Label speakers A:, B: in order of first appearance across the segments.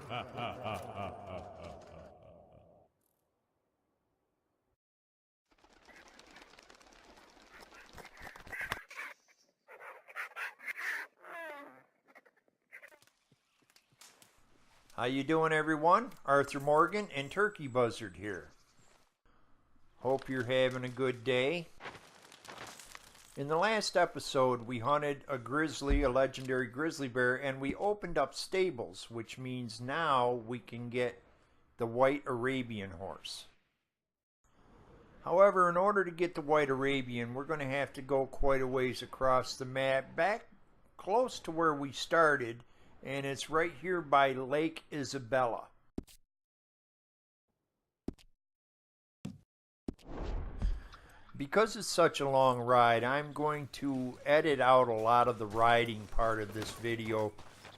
A: How you doing, everyone? Arthur Morgan and Turkey Buzzard here. Hope you're having a good day. In the last episode, we hunted a legendary grizzly bear, and we opened up stables, which means now we can get the white Arabian horse. However, in order to get the white Arabian, we're going to have to go quite a ways across the map, back close to where we started, and it's right here by Lake Isabella. Because it's such a long ride, I'm going to edit out a lot of the riding part of this video.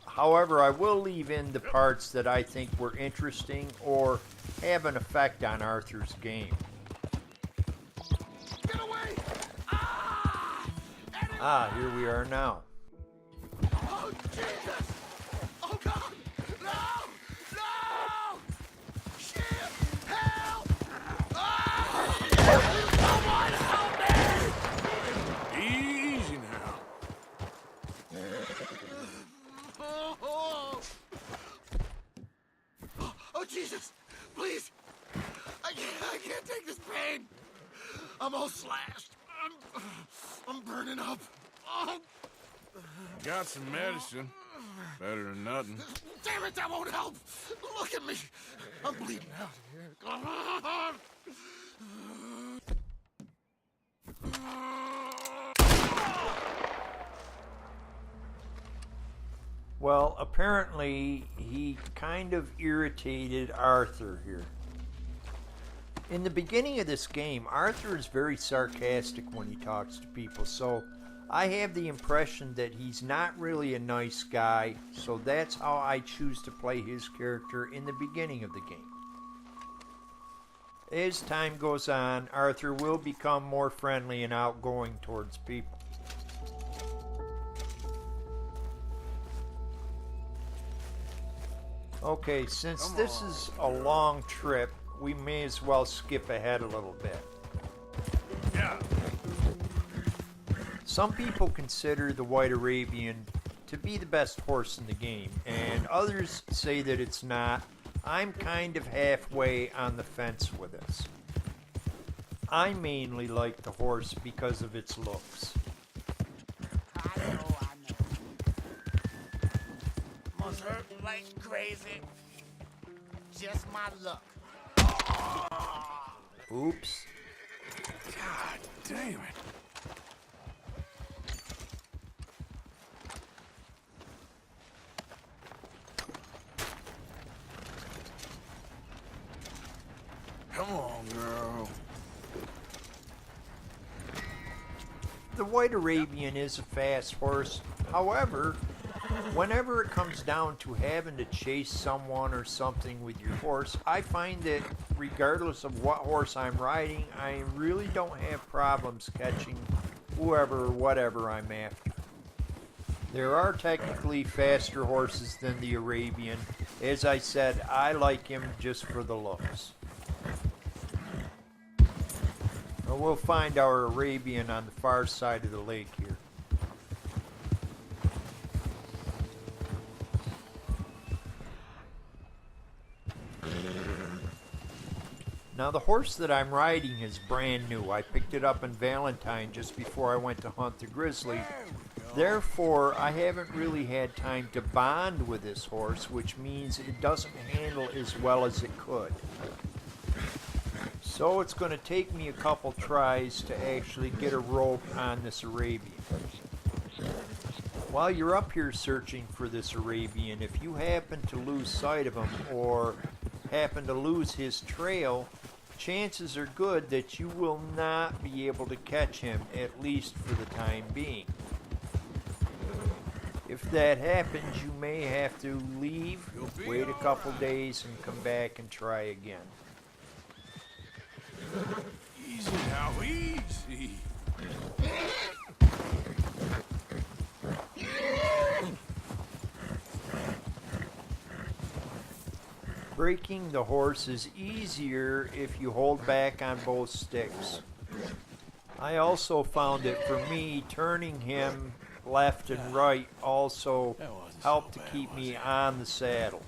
A: However, I will leave in the parts that I think were interesting or have an effect on Arthur's game.
B: Get away!
A: Here we are now.
B: Oh, Jesus! Oh, God! No! No! Shit! Help! Someone help me! Easy now. Oh, Jesus! Please! I can't take this pain! I'm all slashed. I'm burning up. Oh.
C: Got some medicine. Better than nothing.
B: Damn it, that won't help. Look at me. I'm bleeding out here. Come on.
A: Well, apparently he kind of irritated Arthur here. In the beginning of this game, Arthur is very sarcastic when he talks to people, so I have the impression that he's not really a nice guy, so that's how I choose to play his character in the beginning of the game. As time goes on, Arthur will become more friendly and outgoing towards people. Okay, since this is a long trip, we may as well skip ahead a little bit.
C: Yeah.
A: Some people consider the white Arabian to be the best horse in the game, and others say that it's not. I'm kind of halfway on the fence with this. I mainly like the horse because of its looks.
B: I know. Must hurt like crazy. Just my luck.
A: Oops.
C: God damn it. Come on, girl.
A: The white Arabian is a fast horse. However, whenever it comes down to having to chase someone or something with your horse, I find that regardless of what horse I'm riding, I really don't have problems catching whoever or whatever I'm after. There are technically faster horses than the Arabian. As I said, I like him just for the looks. We'll find our Arabian on the far side of the lake here. Now the horse that I'm riding is brand new. I picked it up in Valentine just before I went to hunt the grizzly. Therefore, I haven't really had time to bond with this horse, which means it doesn't handle as well as it could. So it's going to take me a couple tries to actually get a rope on this Arabian. While you're up here searching for this Arabian, if you happen to lose sight of him or happen to lose his trail, chances are good that you will not be able to catch him, at least for the time being. If that happens, you may have to leave, wait a couple days, and come back and try again.
C: Easy now, easy.
A: Breaking the horse is easier if you hold back on both sticks. I also found that for me, turning him left and right also helped to keep me on the saddle.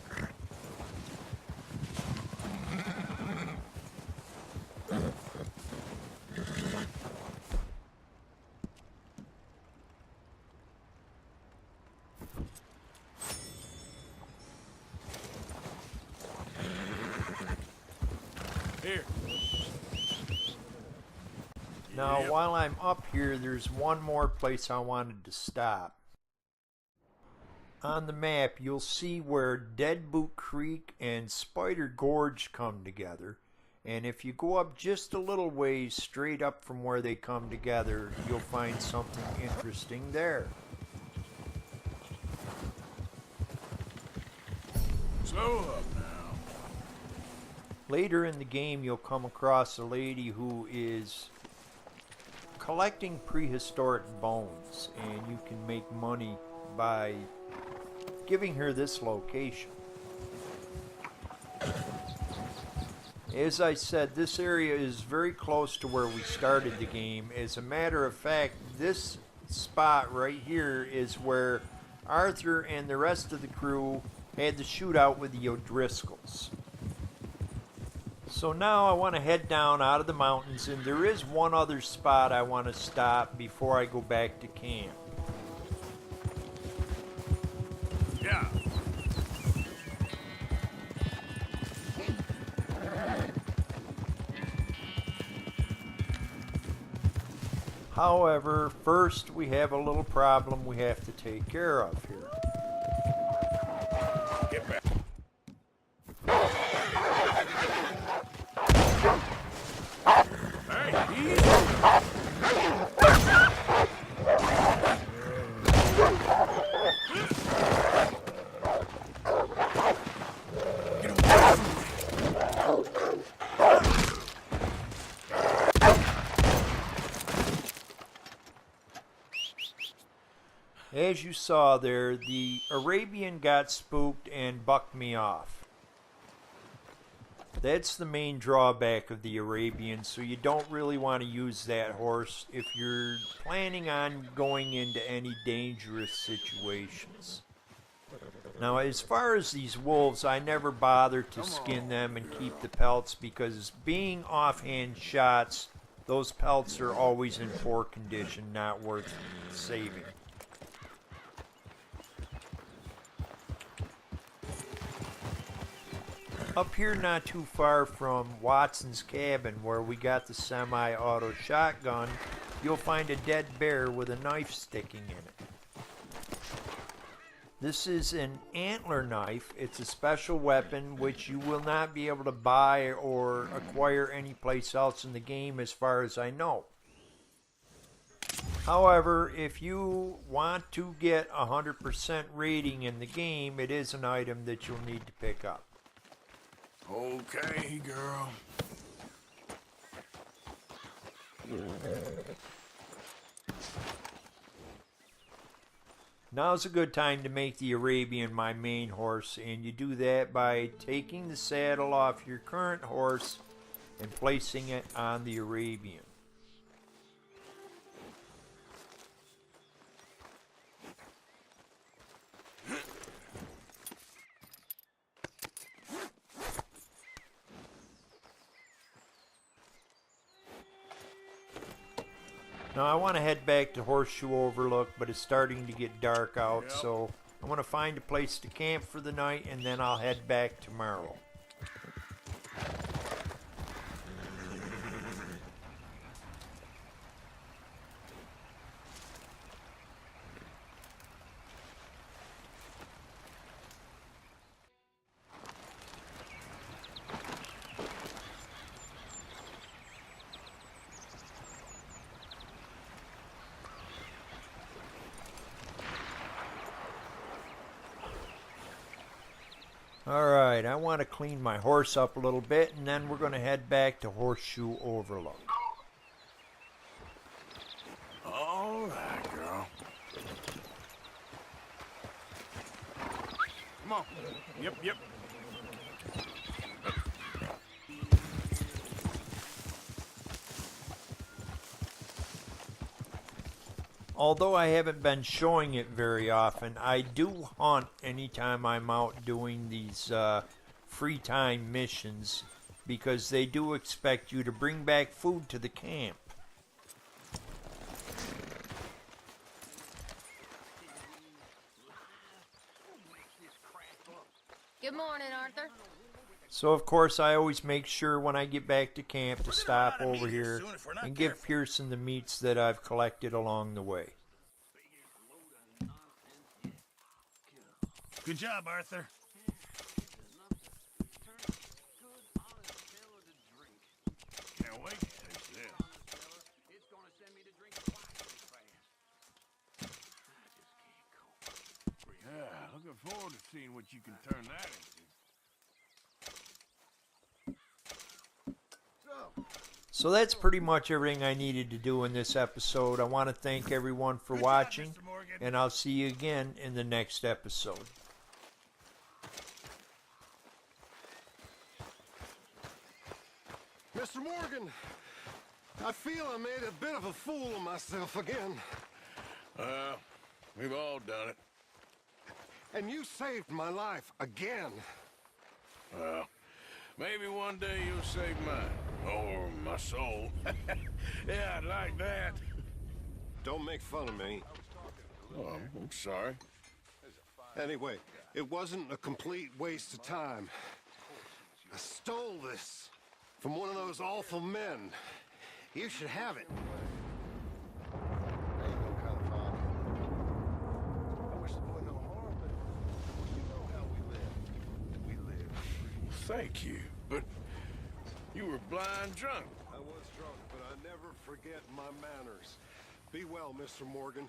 C: Here.
A: Now, while I'm up here, there's one more place I wanted to stop. On the map, you'll see where Dead Boot Creek and Spider Gorge come together. And if you go up just a little ways straight up from where they come together, you'll find something interesting there.
C: Slow up now.
A: Later in the game, you'll come across a lady who is collecting prehistoric bones, and you can make money by giving her this location. As I said, this area is very close to where we started the game. As a matter of fact, this spot right here is where Arthur and the rest of the crew had the shootout with the Driscolls. So now I want to head down out of the mountains, and there is one other spot I want to stop before I go back to camp.
C: Yeah.
A: However, first we have a little problem we have to take care of here.
C: Get back. Hey, easy.
A: As you saw there, the Arabian got spooked and bucked me off. That's the main drawback of the Arabian, so you don't really want to use that horse if you're planning on going into any dangerous situations. Now, as far as these wolves, I never bother to skin them and keep the pelts because being offhand shots, those pelts are always in poor condition, not worth saving. Up here not too far from Watson's cabin where we got the semi-auto shotgun, you'll find a dead bear with a knife sticking in it. This is an Antler Knife. It's a special weapon which you will not be able to buy or acquire anyplace else in the game as far as I know. However, if you want to get 100% rating in the game, it is an item that you'll need to pick up.
C: Okay, girl.
A: Now's a good time to make the Arabian my main horse, and you do that by taking the saddle off your current horse and placing it on the Arabian. Now I want to head back to Horseshoe Overlook, but it's starting to get dark out, so I want to find a place to camp for the night, and then I'll head back tomorrow. Alright, I want to clean my horse up a little bit, and then we're going to head back to Horseshoe Overlook.
C: All right, girl. Come on. Yep.
A: although I haven't been showing it very often, I do hunt anytime I'm out doing these free time missions because they do expect you to bring back food to the camp.
D: Good morning, Arthur.
A: So of course I always make sure when I get back to camp to stop over here and give Pearson the meats that I've collected along the way.
C: Good job, Arthur. Can't wait to taste this. Yeah, looking forward to seeing what you can turn that into.
A: So that's pretty much everything I needed to do in this episode. I want to thank everyone for watching, and I'll see you again in the next episode.
E: Mr. Morgan, I feel I made a bit of a fool of myself again.
C: We've all done it.
E: And you saved my life again.
C: Well, maybe one day you'll save mine. Or my soul. Yeah, I'd like that.
E: Don't make fun of me.
C: Oh, I'm sorry.
E: Anyway, it wasn't a complete waste of time. I stole this from one of those awful men. You should have it.
C: Thank you, but you were blind drunk.
E: I was drunk, but I never forget my manners. Be well, Mr. Morgan.